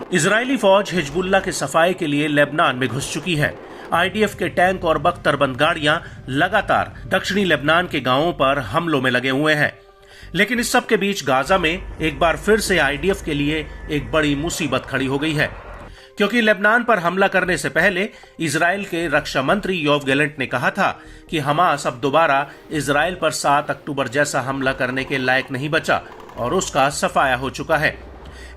Israeli फौज Hezbollah के सफाये के लिए लेबनान में घुस चुकी है। आईडीएफ के टैंक और बख्तरबंद गाड़ियां लगातार दक्षिणी लेबनान के गांवों पर हमलों में लगे हुए हैं। लेकिन इस सब के बीच गाजा में एक बार फिर से आईडीएफ के लिए एक बड़ी मुसीबत खड़ी हो गई है, क्योंकि लेबनान पर हमला करने से पहले इजराइल के रक्षा मंत्री योव गैलेंट ने कहा था कि हमास अब दोबारा इजराइल पर 7 अक्टूबर जैसा हमला करने के लायक नहीं बचा और उसका सफाया हो चुका है।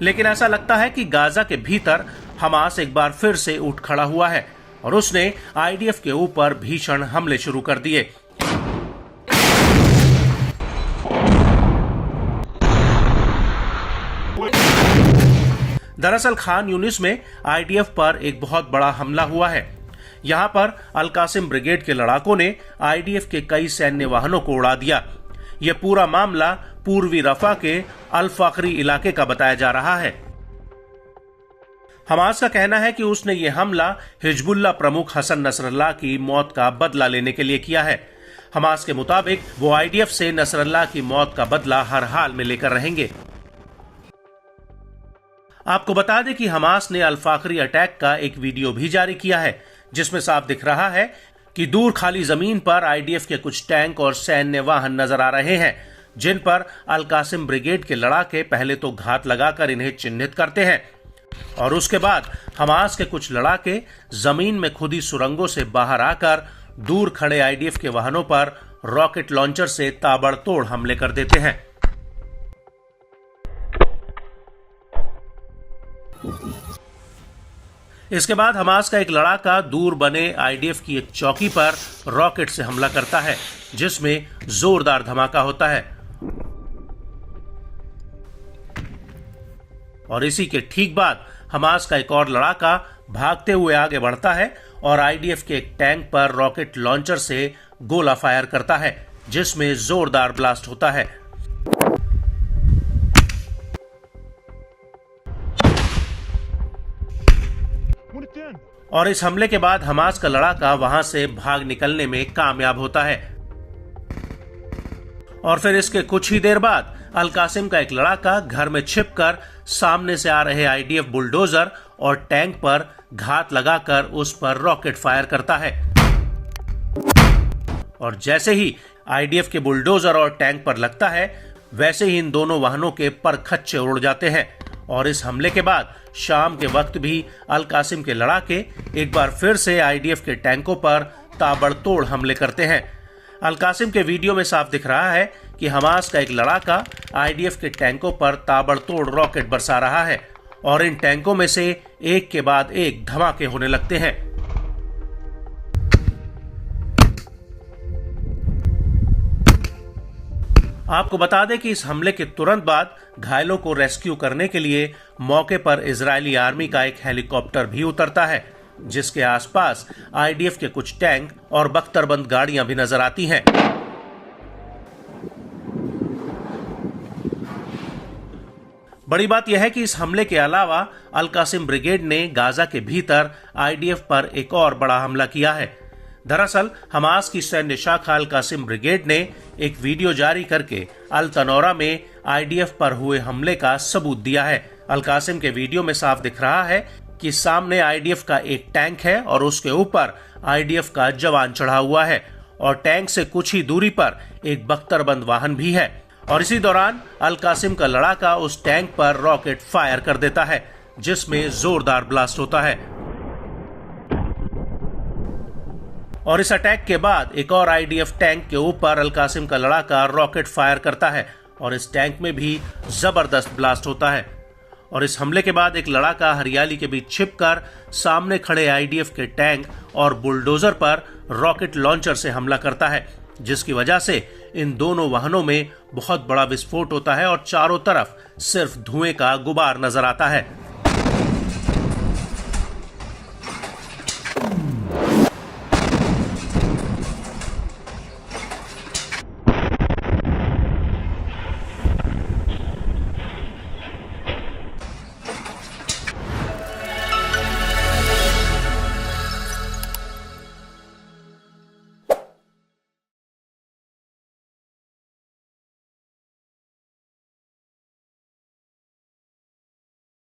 लेकिन ऐसा लगता है कि गाजा के भीतर हमास एक बार फिर से उठ खड़ा हुआ है और उसने आईडीएफ के ऊपर भीषण हमले शुरू कर दिए। दरअसल खान यूनिस में आईडीएफ पर एक बहुत बड़ा हमला हुआ है। यहां पर अल कासिम ब्रिगेड के लड़ाकों ने आईडीएफ के कई सैन्य वाहनों को उड़ा दिया। यह पूरा मामला पूर्वी रफा के अल फाखरी इलाके का बताया जा रहा है। हमास का कहना है कि उसने यह हमला हिजबुल्लाह प्रमुख हसन नसरल्लाह की मौत का बदला लेने के लिए किया है। हमास के मुताबिक वो आईडीएफ से नसरल्लाह की मौत का बदला हर हाल में लेकर रहेंगे। आपको बता दें कि हमास ने अल फाखरी अटैक का एक वीडियो भी जारी किया है, जिसमें साफ दिख रहा है कि दूर खाली जमीन पर आईडीएफ के कुछ टैंक और सैन्य वाहन नजर आ रहे हैं, जिन पर अल कासिम ब्रिगेड के लड़ाके पहले तो घात लगाकर इन्हें चिन्हित करते हैं और उसके बाद हमास के कुछ लड़ाके जमीन में खुदी सुरंगों से बाहर आकर दूर खड़े आईडीएफ के वाहनों पर रॉकेट लॉन्चर से ताबड़तोड़ हमले कर देते हैं। इसके बाद हमास का एक लड़ाका दूर बने आईडीएफ की एक चौकी पर रॉकेट से हमला करता है, जिसमें जोरदार धमाका होता है और इसी के ठीक बाद हमास का एक और लड़ाका भागते हुए आगे बढ़ता है और आईडीएफ के एक टैंक पर रॉकेट लॉन्चर से गोला फायर करता है, जिसमें जोरदार ब्लास्ट होता है। और इस हमले के बाद हमास का लड़ाका वहां से भाग निकलने में कामयाब होता है और फिर इसके कुछ ही देर बाद अल कासिम का एक लड़ाका घर में छिपकर सामने से आ रहे आईडीएफ बुलडोजर और टैंक पर घात लगाकर उस पर रॉकेट फायर करता है और जैसे ही आईडीएफ के बुलडोजर और टैंक पर लगता है, वैसे ही इन दोनों वाहनों के परखच्चे उड़ जाते हैं। और इस हमले के बाद शाम के वक्त भी अल कासिम के लड़ाके एक बार फिर से आईडीएफ के टैंकों पर ताबड़तोड़ हमले करते हैं। अल कासिम के वीडियो में साफ दिख रहा है कि हमास का एक लड़ाका आईडीएफ के टैंकों पर ताबड़तोड़ रॉकेट बरसा रहा है और इन टैंकों में से एक के बाद एक धमाके होने लगते हैं। आपको बता दें कि इस हमले के तुरंत बाद घायलों को रेस्क्यू करने के लिए मौके पर इजरायली आर्मी का एक हेलीकॉप्टर भी उतरता है, जिसके आसपास आईडीएफ के कुछ टैंक और बख्तरबंद गाड़ियां भी नजर आती हैं। बड़ी बात यह है कि इस हमले के अलावा अल कासिम ब्रिगेड ने गाजा के भीतर आईडीएफ पर एक और बड़ा हमला किया है। दरअसल हमास की सैन्य शाखा अल कासिम ब्रिगेड ने एक वीडियो जारी करके अल तनौरा में आईडीएफ पर हुए हमले का सबूत दिया है। अल कासिम के वीडियो में साफ दिख रहा है कि सामने आईडीएफ का एक टैंक है और उसके ऊपर आईडीएफ का जवान चढ़ा हुआ है और टैंक से कुछ ही दूरी पर एक बख्तरबंद वाहन भी है और इसी दौरान अल कासिम का लड़ाका उस टैंक पर रॉकेट फायर कर देता है, जिसमें जोरदार ब्लास्ट होता है। और इस अटैक के बाद एक और आईडीएफ टैंक के ऊपर अल कासिम का लड़ाका रॉकेट फायर करता है और इस टैंक में भी जबरदस्त ब्लास्ट होता है। और इस हमले के बाद एक लड़ाका हरियाली के बीच छिपकर सामने खड़े आईडीएफ के टैंक और बुलडोजर पर रॉकेट लॉन्चर से हमला करता है, जिसकी वजह से इन दोनों वाहनों में बहुत बड़ा विस्फोट होता है और चारों तरफ सिर्फ धुएं का गुबार नजर आता है।